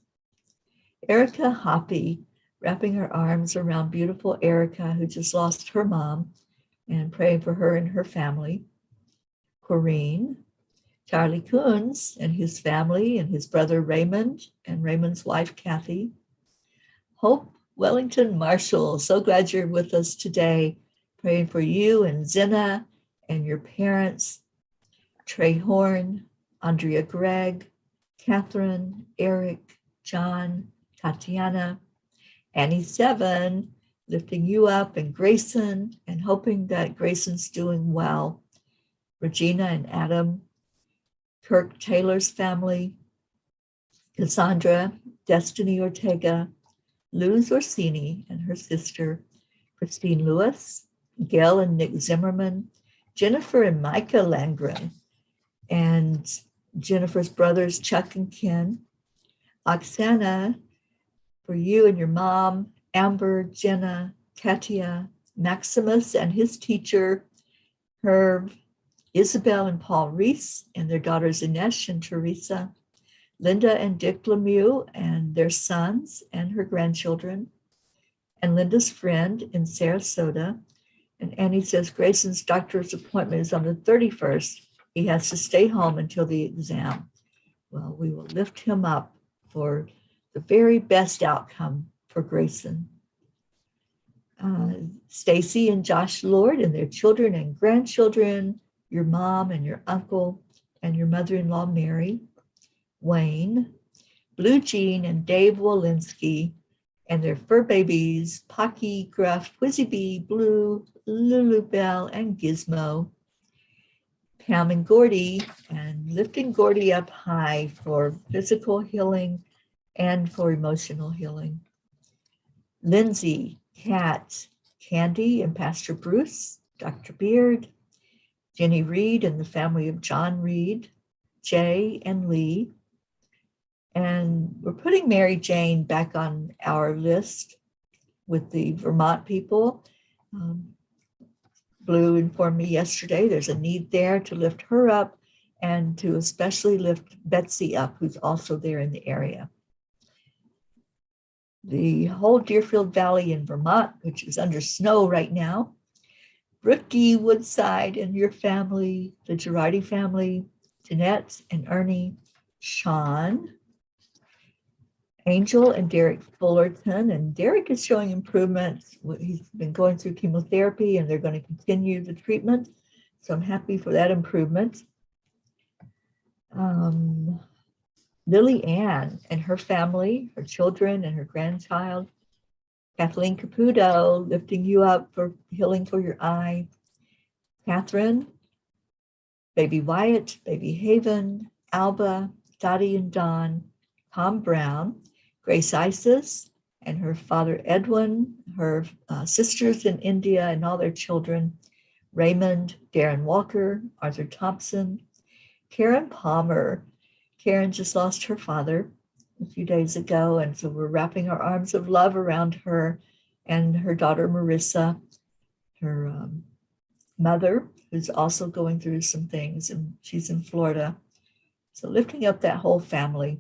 Erica Hoppy, wrapping her arms around beautiful Erica, who just lost her mom, and praying for her and her family. Corrine, Charlie Coons and his family, and his brother Raymond, and Raymond's wife Kathy. Hope Wellington Marshall, so glad you're with us today. Praying for you and Zena and your parents, Trey Horn, Andrea Gregg, Catherine, Eric, John, Tatiana, Annie Seven, lifting you up, and Grayson, and hoping that Grayson's doing well. Regina and Adam, Kirk Taylor's family, Cassandra, Destiny Ortega, Luz Orsini and her sister, Christine Lewis, Gail and Nick Zimmerman, Jennifer and Micah Landgren, and Jennifer's brothers, Chuck and Ken, Oksana, for you and your mom, Amber, Jenna, Katia, Maximus and his teacher, Herb, Isabel and Paul Reese, and their daughters Inesh and Teresa, Linda and Dick Lemieux and their sons and her grandchildren, and Linda's friend in Sarasota. And Annie says Grayson's doctor's appointment is on the 31st. He has to stay home until the exam. Well, we will lift him up for the very best outcome for Grayson. Stacy and Josh Lord and their children and grandchildren, your mom and your uncle and your mother-in-law, Mary, Wayne, Blue Jean and Dave Walensky, and their fur babies, Pocky, Gruff, Whizzy Bee, Blue, Lulu Bell, and Gizmo, Pam and Gordy, and lifting Gordy up high for physical healing and for emotional healing. Lindsay, Kat, Candy, and Pastor Bruce, Dr. Beard, Jenny Reed and the family of John Reed, Jay and Lee. And we're putting Mary Jane back on our list with the Vermont people. Blue informed me yesterday there's a need there to lift her up and to especially lift Betsy up, who's also there in the area. The whole Deerfield Valley in Vermont, which is under snow right now, Brookie, Woodside, and your family, the Girardi family, Jeanette and Ernie, Sean, Angel and Derek Fullerton, and Derek is showing improvements. He's been going through chemotherapy and they're going to continue the treatment. So I'm happy for that improvement. Lily Ann and her family, her children and her grandchild. Kathleen Caputo, lifting you up for healing for your eye. Catherine, baby Wyatt, baby Haven, Alba, Dottie and Don, Tom Brown, Grace Isis and her father Edwin, her sisters in India and all their children, Raymond, Darren Walker, Arthur Thompson, Karen Palmer. Karen just lost her father a few days ago, and so we're wrapping our arms of love around her and her daughter Marissa, her mother, who's also going through some things, and she's in Florida. So lifting up that whole family.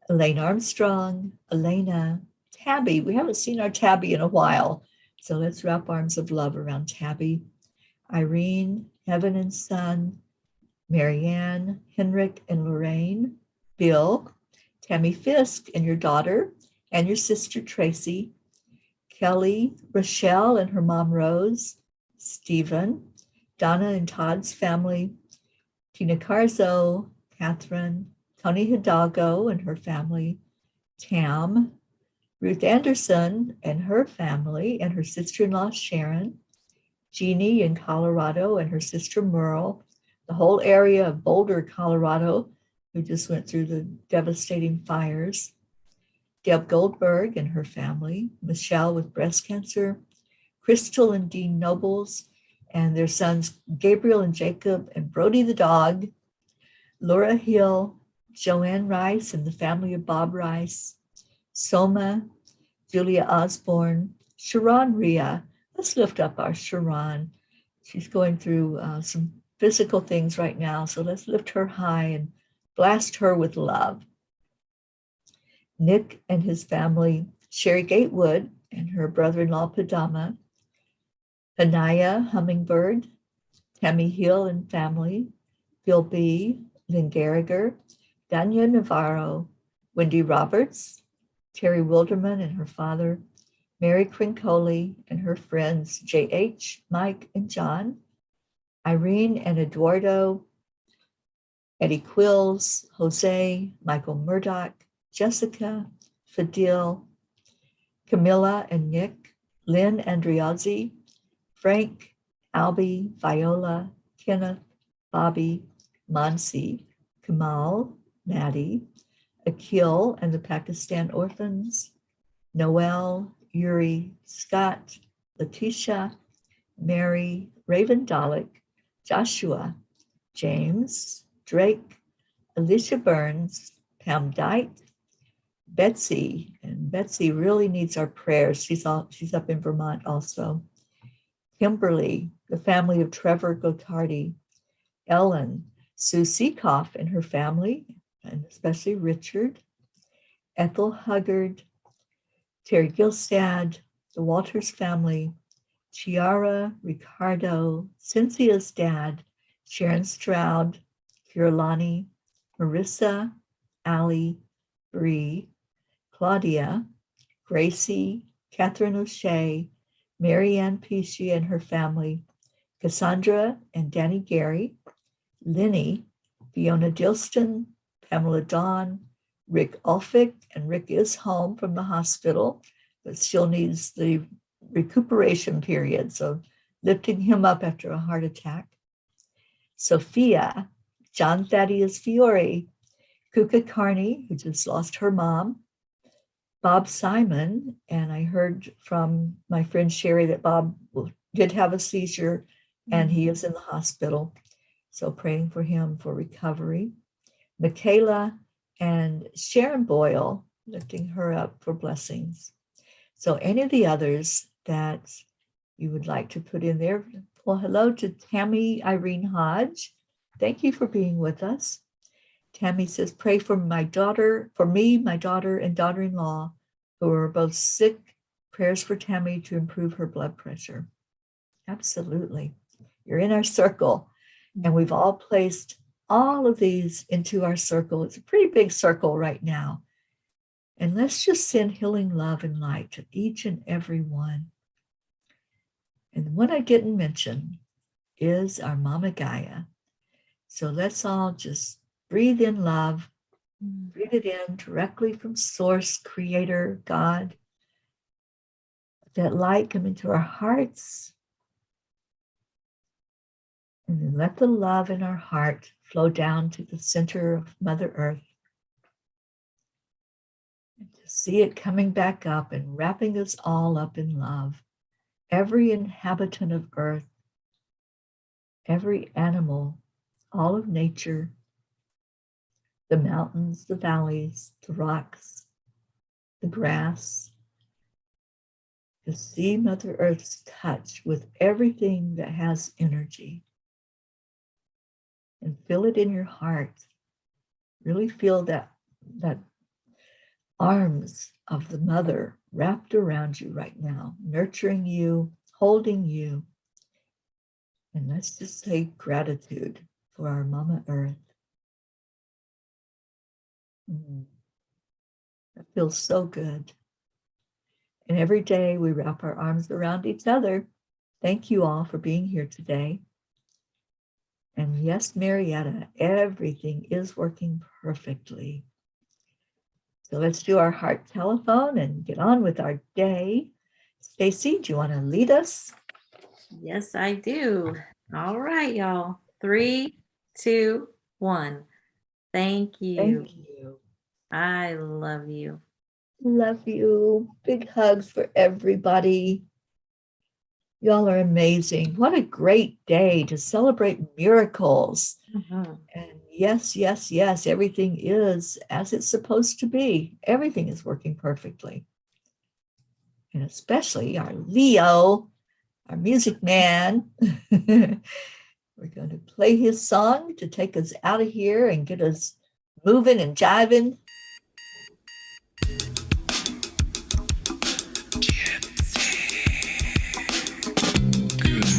Elaine Armstrong, Elena, Tabby. We haven't seen our Tabby in a while, so let's wrap arms of love around Tabby. Irene, Heaven and Son, Marianne, Henrik and Lorraine, Bill, Tammy Fisk and your daughter and your sister Tracy, Kelly, Rochelle and her mom Rose, Stephen, Donna and Todd's family, Tina Carzo, Catherine, Tony Hidalgo and her family, Tam, Ruth Anderson and her family and her sister-in-law Sharon, Jeannie in Colorado and her sister Merle, the whole area of Boulder, Colorado, who just went through the devastating fires, Deb Goldberg and her family, Michelle with breast cancer, Crystal and Dean Nobles, and their sons Gabriel and Jacob and Brody the dog, Laura Hill, Joanne Rice and the family of Bob Rice, Soma, Julia Osborne, Sharon Rhea. Let's lift up our Sharon. She's going through some physical things right now, so let's lift her high and blast her with love. Nick and his family, Sherry Gatewood and her brother-in-law Padama, Anaya Hummingbird, Tammy Hill and family, Bill B., Lynn Garriger, Danya Navarro, Wendy Roberts, Terry Wilderman and her father, Mary Crincoli and her friends J.H., Mike, and John, Irene and Eduardo, Eddie Quills, Jose, Michael Murdoch, Jessica, Fadil, Camilla and Nick, Lynn Andriazzi, Frank, Albie, Viola, Kenneth, Bobby, Mansi, Kamal, Maddie, Akil and the Pakistan orphans, Noel, Yuri, Scott, Letitia, Mary, Raven Dalek, Joshua, James, Drake, Alicia Burns, Pam Dyke, Betsy, and Betsy really needs our prayers. She's up in Vermont also. Kimberly, the family of Trevor Gotardi, Ellen, Sue Seekoff and her family, and especially Richard, Ethel Huggard, Terry Gilstad, the Walters family, Chiara, Ricardo, Cynthia's dad, Sharon Stroud, Kirlani, Marissa, Allie, Bree, Claudia, Gracie, Catherine O'Shea, Marianne Pesci and her family, Cassandra and Danny Gary, Lenny, Fiona Dilston, Pamela Dawn, Rick Ulfick, and Rick is home from the hospital, but still needs the recuperation period. So lifting him up after a heart attack. Sophia, John Thaddeus Fiore, Kuka Carney, who just lost her mom, Bob Simon, and I heard from my friend Sherry that Bob did have a seizure and he is in the hospital. So praying for him for recovery. Michaela and Sharon Boyle, lifting her up for blessings. So any of the others that you would like to put in there. Well, hello to Tammy Irene Hodge. Thank you for being with us. Tammy says, pray for my daughter, for me, my daughter, and daughter-in-law, who are both sick. Prayers for Tammy to improve her blood pressure. Absolutely. You're in our circle. And we've all placed all of these into our circle. It's a pretty big circle right now. And let's just send healing love and light to each and every one. And the one I didn't mention is our Mama Gaia. So let's all just breathe in love, breathe it in directly from Source, Creator, God. Let that light come into our hearts. And then let the love in our heart flow down to the center of Mother Earth. And to see it coming back up and wrapping us all up in love. Every inhabitant of Earth, every animal, all of nature, the mountains, the valleys, the rocks, the grass, to see Mother Earth's touch with everything that has energy. And feel it in your heart. Really feel that arms of the mother wrapped around you right now, nurturing you, holding you. And let's just say gratitude for our Mama Earth. That feels so good. And every day we wrap our arms around each other. Thank you all for being here today. And yes, Marietta, everything is working perfectly. So let's do our heart telephone and get on with our day. Stacy, do you want to lead us? Yes, I do. All right, y'all. 3, 2, 1. Thank you. Thank you. I love you. Love you. Big hugs for everybody. Y'all are amazing. What a great day to celebrate miracles. Mhm. And yes, yes, yes, everything is as it's supposed to be. Everything is working perfectly. And especially our Leo, our music man. We're going to play his song to take us out of here and get us moving and jiving.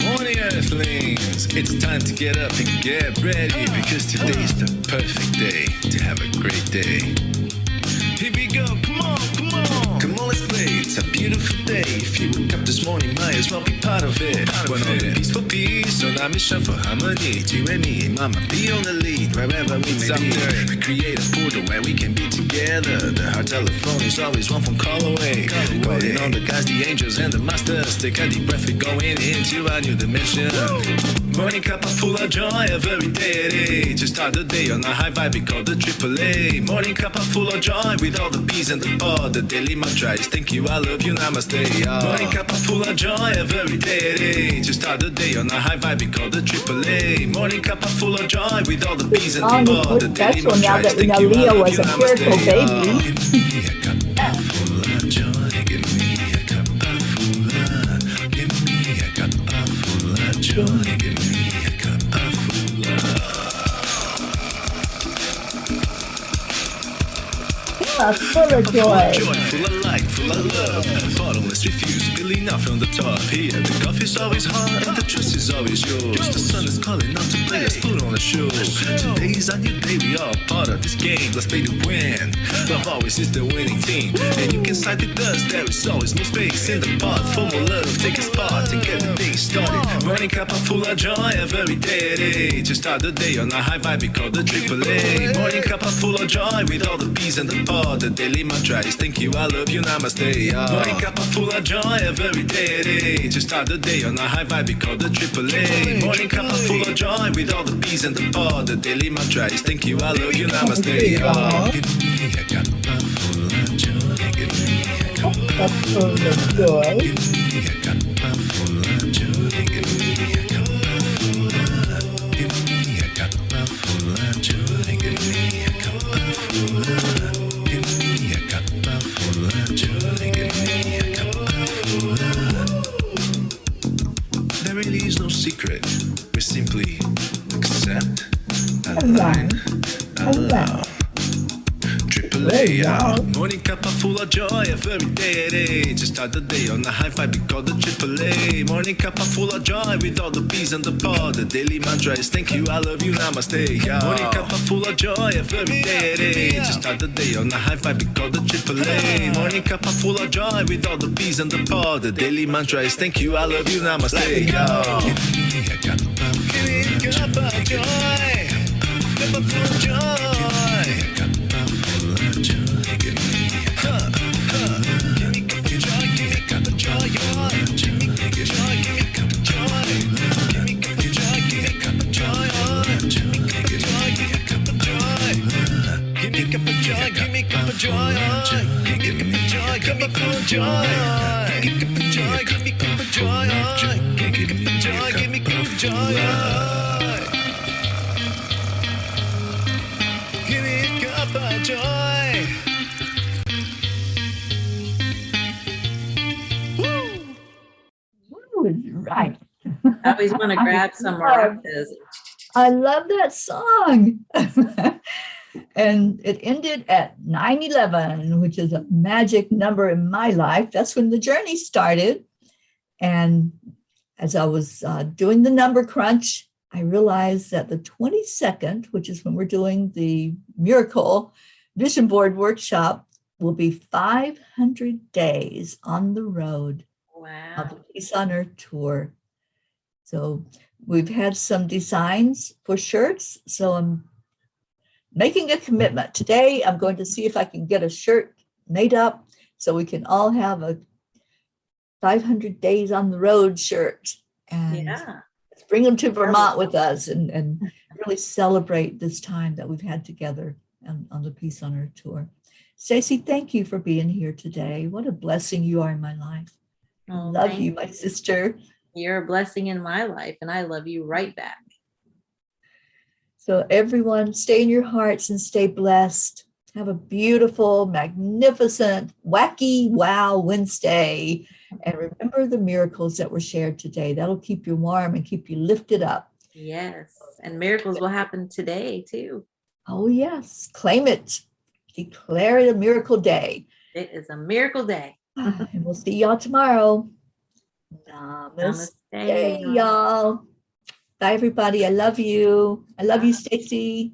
Morning, Earthlings! It's time to get up and get ready because today's the perfect day to have a great day. Here we go, come on, come on! Come on, let's play, it's a beautiful day. If you woke up this morning, might as well be part of it. We're on a peaceful peace, on our mission for harmony. You and me, mama, be on the lead, wherever we may be. We create a portal where we can be together. The heart telephone is always one phone call away. Calling on the guys, the angels, and the masters. Take a deep breath, we're going into a new dimension. Morning Cuppa Fulla Joy, every day. Just start the day on a high vibe, we call the AAA. Morning Cuppa Fulla Joy, with all the peas and the pod. The daily mantra is thank you, I love you, namaste. Morning Cuppa Fulla Joy, every day. Just start the day on a high vibe, we call the AAA. Morning Cuppa Fulla Joy, with all the peas and the pod. The daily mantra is thank you, I love you, namaste. Give me a cuppa full of joy, give me a cuppa full of, give me a cuppa full of joy, give me a cuppa full of. Full of joy. Full of light. like full of love. Bottomless refuse, spilling out from the top. Here, the coffee's always hot and the trust is always yours. The sun is calling out to play, let's put on a show. Today's a new day, we are part of this game. Let's play to win. Love always is the winning team. And you can side with us, there is always more space in the pot. For more love, take a spot and get the day started. Morning Cuppa Fulla Joy every day. To start the day on a high vibe, we call the AAA. Morning Cuppa Fulla Joy with all the peas and the pod. The daily mantra is thank you, I love you, namaste. Morning Cuppa Fulla Joy every day. To start the day on a high vibe, we call the AAA. Morning Cuppa Fulla Joy with all the peas and the pod. The daily mantra is thank you, I love you, namaste. Give me a cuppa full of joy. Give me a cuppa full of joy. Give me a cuppa full of joy. Give me a cuppa full of. Give me a cuppa full of joy. Give me a cuppa full of. Give me a cuppa full of joy. Give me a cuppa full of. There really is no secret. We simply accept, align, allow. AAA, morning cuppa full of joy every day. Just start the day on a high five, we call the AAA. Morning cuppa full of joy with all the peas and the pod. The daily mantra is thank you, I love you, namaste. Morning cuppa full of joy every day. Just start the day on a high five, we call the AAA. Morning cuppa full of joy with all the peas and the pod. The daily mantra is thank you, I love you, namaste. Give me a cuppa of joy. Cuppa full of joy. Right. I always want to grab some maracas. I love that song. And it ended at 9/11, which is a magic number in my life. That's when the journey started. And as I was doing the number crunch, I realized that the 22nd, which is when we're doing the Miracle Vision Board Workshop, will be 500 days on the road. Wow. Of the Peace on Earth tour. So we've had some designs for shirts. So I'm making a commitment. Today, I'm going to see if I can get a shirt made up so we can all have a 500 days on the road shirt. And let's bring them to Vermont with us and really celebrate this time that we've had together on the Peace on Earth tour. Stacey, thank you for being here today. What a blessing you are in my life. Oh, love you, my sister. You're a blessing in my life, and I love you right back. So everyone, stay in your hearts and stay blessed. Have a beautiful, magnificent, wacky, wow Wednesday. And remember the miracles that were shared today. That'll keep you warm and keep you lifted up. Yes. And miracles will happen today, too. Oh, yes. Claim it. Declare it a miracle day. It is a miracle day. And we'll see y'all tomorrow. Namaste, y'all. Bye, everybody. I love you. I love you, Stacey.